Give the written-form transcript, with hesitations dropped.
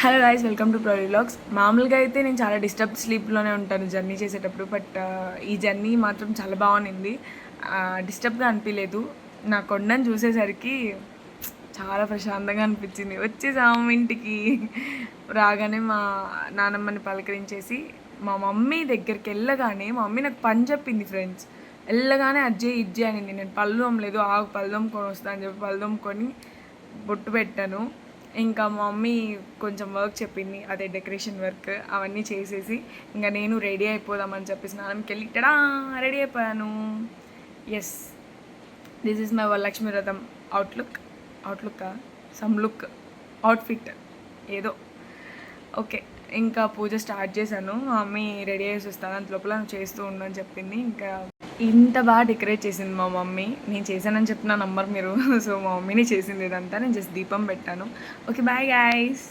Hello guys, welcome to ప్రొడీ vlogs. మామూలుగా అయితే నేను చాలా డిస్టర్బ్ స్లీప్లోనే ఉంటాను జర్నీ చేసేటప్పుడు. బట్ ఈ జర్నీ మాత్రం చాలా బాగుంది. డిస్టర్బ్గా అనిపించలేదు. నా కొండను చూసేసరికి చాలా ప్రశాంతంగా అనిపించింది. వచ్చేసాము ఇంటికి. రాగానే మా నానమ్మని పలకరించేసి మా మమ్మీ దగ్గరికి వెళ్ళగానే మా మమ్మీ నాకు పని చెప్పింది ఫ్రెండ్స్. వెళ్ళగానే అజ్జయ్ ఇజ్జే అనింది. నేను పళ్ళు తోమలేదు, ఆగు పళ్ళు తోముకొని వస్తా అని చెప్పి పళ్ళు తోముకొని బొట్టు పెట్టాను. ఇంకా మా మమ్మీ కొంచెం వర్క్ చెప్పింది, అదే డెకరేషన్ వర్క్. అవన్నీ చేసేసి ఇంకా నేను రెడీ అయిపోదామని చెప్పి స్నానంకి వెళ్ళి టడా రెడీ అయిపోయాను. Yes, this is my Varalakshmi Vratam outlook some look outfit ఏదో. ఓకే, ఇంకా పూజ స్టార్ట్ చేశాను. మా మమ్మీ రెడీ చేసి వస్తాను, అంత లోపల చేస్తూ ఉండని చెప్పింది. ఇంకా ఇంత బాగా డెకరేట్ చేసింది మా మమ్మీ. నేను చేశానని చెప్పిన నంబర్ మీరు. సో మా మమ్మీనే చేసింది ఇదంతా. నేను జస్ట్ దీపం పెట్టాను. Okay, bye guys.